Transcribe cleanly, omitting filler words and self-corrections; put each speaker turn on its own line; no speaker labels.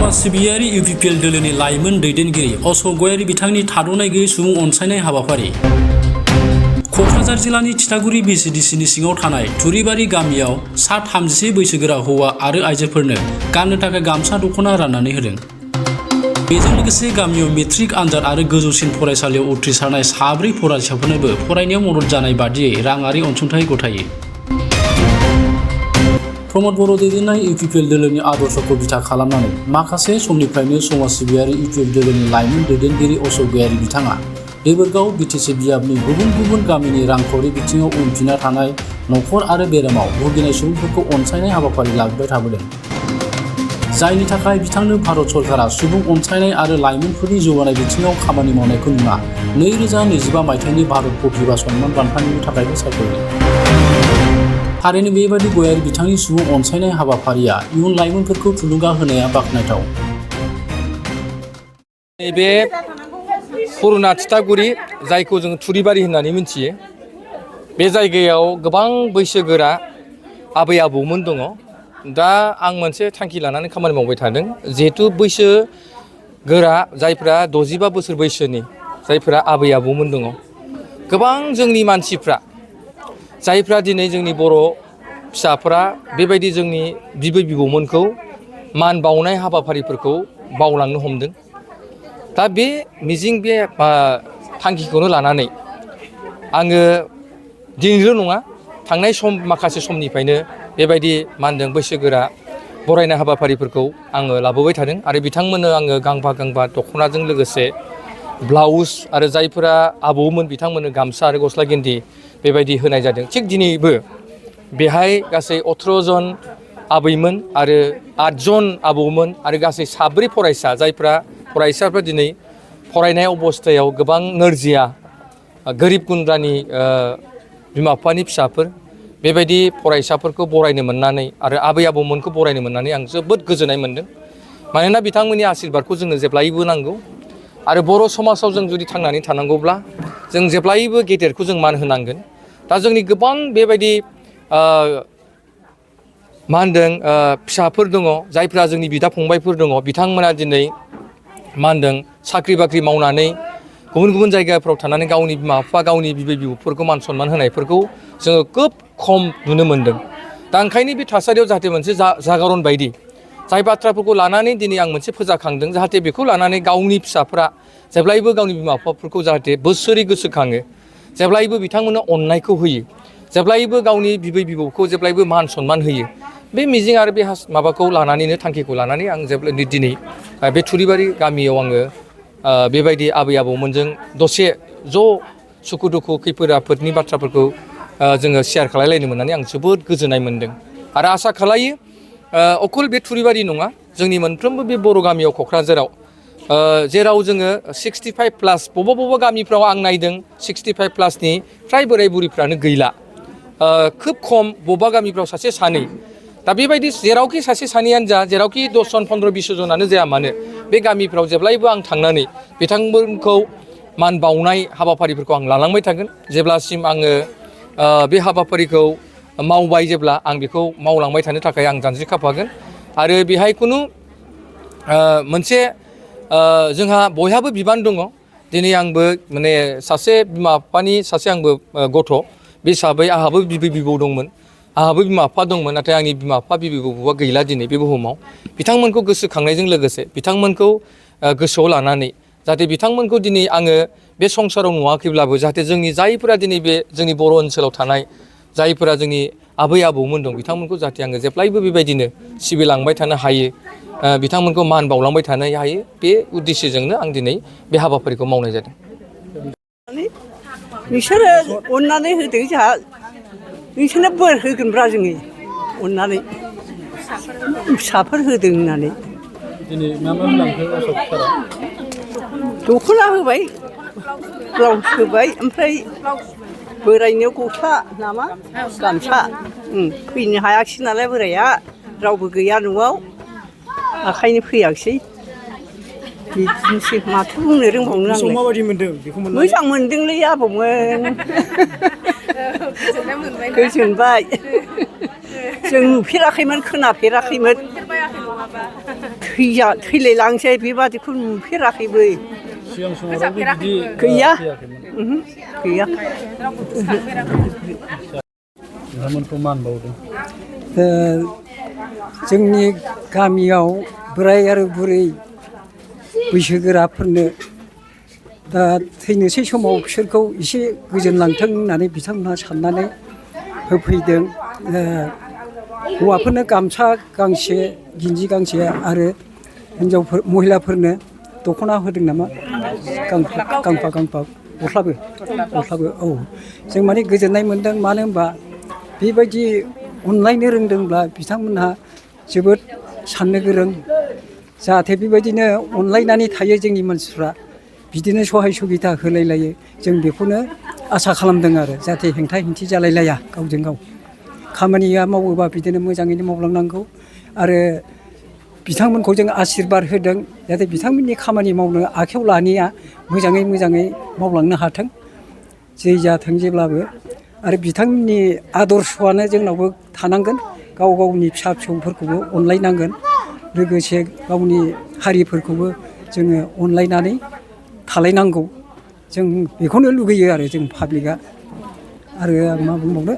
समाज सिबियारि इउपिपिएल दोलोनि लाइमोन दैदेनगिरि अशोक गयारि बिथांनि थाद'नाय गैयै सुबुं अनसायनाय हाबाफारि। क'क्राझार जिल्लानि थिथागुरि भिसिडिसिनि सिङाव थानाय थुरिबारि गामियाव सा 31 बैसोगोरा हौवा आरो आइजोफोरनो गाननो थाखाय गामसा दख'ना राननानै होदों। बेजों लोगोसे गामियाव मेट्रिक आनजाद आरो गोजौसिन फरायसालियाव उथ्रिसारनाय 4 फरायसाफोरनोबो फरायनायाव मदद जानाय बादियै राङारि अनसुंथाइ गथायो। प्रमद बर' दैदेननाय इउपिपिएल दोलोनि आदर्शखौ बिथा खालामनानै माखासे समनिफ्रायनो समाज सिबियारि इउपिपिएल दोलोनि लाइमोन दैदेनगिरि अशोक गयारि बिथाङा देबोरगाव बिटिसि बियाबनि गुबुन गुबुन गामिनि रांखावरि बिथिङाव उनफिनना थानाय नखर आरो बेरामाव भुगिनाय सुबुंफोरखौ अनसायनाय हाबाफारि लाबोबाय थाबोदों। जायनि थाखाय बिथांनो भारत सरकारा सुबुं अनसायनाय आरो लाइमोनफोरनि जौगानाय बिथिङाव खामानि मावनायखौ नुना 2025 मायथाइनि भारत प्रतिभा सन्मान बान्थानि थाखायबो सायख'दों। थारैनो बेबादि गयारि बिथांनि सुबुं अनसायनाय हाबाफारिया इयुन लाइमोनफोरखौ थुलुंगा होनाया बाख्नायथाव।
नैबे पुरुना थिथागुरि जायखौ जों थुरिबारि होननानै मिथियो, बे जायगायाव गोबां बैसोगोरा आबै आबौमोन दङ। दा आं मोनसे थांखि लानानै खामानि मावबाय थादों। जिहेतु बैसो गोरा जायफ्रा 65 बोसोर बैसोनि जायफ्रा आबै आबौमोन दङ, गोबां जोंनि मानसिफ्रा जायफ्रा दिनै जोंनि बर' फिसाफ्रा बेबायदि जोंनि बिबै बिबौमोनखौ मान बावनाय हाबाफारिफोरखौ बावलांनो हमदों। दा बे थांखिखौनो लानानै आङो दिनैल' नङा, थांनाय माखासे समनिफ्रायनो बेबायदि बैसोगोरा बरायनाय हाबाफारिफोरखौ आङो लाबोबाय थादों आरो बिथांमोननो आङो गांफा गांफा दख'नाजों लोगोसे ब्लाउस आरो जायफोरा आबौमोन बिथांमोननो गामसा आरो गस्ला गेन्दि बेबायदि होनाय जादों। थिग दिनैबो बेहाय गासै 18 जन आबैमोन आरो 8 जन आबौमोन आरो गासै 4 फरायसाफ्रा दिनै फरायनाय अबस्थायाव गोबां नोरजिया गोरिब गुन्द्रानि बिमा बिफानि फिसाफोर बेबायदि फरायसाफोरखौ बरायनो मोननानै आरो आबै आबौमोनखौ बरायनो मोननानै आं जोबोद गोजोननाय मोनदों। मानोना बिथांमोननि आशीर्बादखौ जोंनो जेब्लायबो नांगौ आरो बर' समाजाव जों जुदि थांनानै थानांगौब्ला जों जेब्लायबो गेदेरखौ जों मान होनांगोन। दा जोंनि गोबां बेबायदि फिसाफोर दङ, जायफ्रा जोंनि बिदा फंबायफोर दङ, बिथांमोना दिनै साख्रि बाख्रि मावनानै गुबुन गुबुन जायगाफ्राव थानानै गावनि बिमा बिफा गावनि बिबै बिबौफोरखौ मान सनमान होनायफोरखौ जोङो खोब खम नुनो मोनदों। दा ओंखायनो बे थासारियाव जाहाथे मोनसे जागरन बायदि जाय बाथ्राफोरखौ लानानै दिनै आं मोनसे फोजाखांदों, जाहाथे बेखौ लानानै गावनि फिसाफ्रा जेब्लायबो गावनि बिमा बिफाफोरखौ जाहाथे बोसोरै गोसोखाङो, जेब्लायबो बिथांमोननो अननायखौ होयो, जेब्लायबो गावनि बिबै बिबौखौ जेब्लायबो मान सनमान होयो। बे मिजिं आरो बे माबाखौ लानानैनो थांखिखौ लानानै आं दिनै बे थुरिबारि गामियाव आङो बेबायदि आबै आबौमोनजों दसे ज' सुखु दुखु खैफोद आफोदनि बाथ्राफोरखौ जोङो शेयार खालायलायनो मोननानै आं जोबोद गोजोननाय मोनदों आरो आसा खालायो अकल बे थुरिबारि नङा, जोंनि मोनफ्रोमबो बे बर' गामियाव क'क्राझाराव जेराव जोङो 65+ बबेबा गामिफ्राव आं नायदों 65+नि फ्राय बोराय बुरिफ्रानो गैला, खोब खम बबेबा गामिफ्राव सासे सानै। दा बेबायदि जेरावखि सासे सानैयानो जा, जेरावखि 10 जन 15-20 जनानो जाया मानो, बे गामिफ्राव जेब्लायबो आं थांनानै बिथांमोनखौ मान बावनाय हाबाफारिफोरखौ आं लालांबाय थागोन। जेब्लासिम आङो बे हाबाफारिखौ मावबाय, जेब्ला आं बेखौ मावलांबाय थानो थाखाय आं जानजि खाफ्रागोन। आरो बेहाय खुनु मोनसे जोंहा बयहाबो बिबान दङ। दिनै आंबो सासे बिमा बिफानि सासे आंबो गथ', बे हिसाबै आंहाबो बिबै बिबौ दंमोन, आंहाबो बिमा बिफा दंमोन। नाथाय आंनि बिमा बिफा बिबै बिबौआ गैला दिनै बे बुहुमाव। बिथांमोनखौ गोसोखांनायजों लोगोसे बिथांमोनखौ गोसोआव लानानै जाहाथे बिथांमोनखौ दिनै आङो बे संसाराव नुवाखैब्लाबो जाहाथे जोंनि जायफोरा दिनै बे जोंनि बर' ओनसोलाव थानाय जायफोरा जोंनि आबै आबौमोन दं, बिथांमोनखौ जाहाथे आङो जेब्लायबो बेबायदिनो सिबिलांबाय थानो हायो, बिथांमोनखौ मान बावलांबाय थानो हायो, बे उद्देश्यजोंनो आं दिनै बे हाबाफारिखौ मावनाय जादों।
बिसोरो अननानै होदों, जोंहा बिसोरनो बोर होगोनब्रा जोङो अननानै फिसाफोर होदों होननानै।
दिनै मा होलांखो अशोक सारा?
दख'ना होबाय, ब्लाउस होबाय, ओमफ्राय बोरायनो गस्ला नामा गामसा। फैनो हायाखिसै नालाय बोराया, रावबो गैया न'आव, ओंखायनो फैयाखिसै। बिदिनोसै माथो बुंनो रोंबावनो आंलाय।
माबायदि मोनदों बेखौ मोननानै?
मोजां मोनदोंलै आबौमोन। गोजोनबाय। जों नुफेराखैमोन, खोनाफेराखैमोन। थैलायलांसै बेबादिखौ नुफेराखैबो
सिगां समाव बिदि
गैया
फैयाखैमोन।
गैया
नोंथांमोनखौ मान बावदों।
जोंनि गामियाव बोराय आरो बुरै बैसोगोराफोरनो दा थैनोसै समाव बिसोरखौ एसे गोजोनलांथों होननानै बिथांमोनहा साननानै होफैदों। हौवाफोरनो गामसा गांसे गिन्जि गांसे आरो हिन्जावफोर महिलाफोरनो दख'ना होदों नामा गांफा गस्लाबो औ जों माने गोजोननाय मोन्दों। मानो होनबा बेबायदि अनलायनो रोंदोंब्ला बिथांमोनहा जोबोद साननो गोरों। जाहाथे बेबायदिनो अनलायनानै थायो जोंनि मानसिफ्रा, बिदिनो सहाय सुबिदा होलायलायो, जों बेखौनो आसा खालामदों आरो जाहाथे हेंथा हेंथि जालायलाया गावजों गाव। खामानिया मावोबा बिदिनो मोजाङैनो मावलांनांगौ आरो बिथांमोनखौ जों आशिर्बाद होदों जाहाथे बिथांमोननि खामानि मावनो आखायाव लानाया मोजाङै मावलांनो हाथों, जै जाथों जेब्लाबो। आरो बिथांमोननि आदर्शआनो जोंनावबो थानांगोन। गाव गावनि फिसा फिसौफोरखौबो अनलायनांगोन, लोगोसे गावनि हारिफोरखौबो जोङो अनलायनानै थालायनांगौ। जों बेखौनो लुगैयो आरो जों पाब्लिकआ। आरो आं मा बुंबावनो?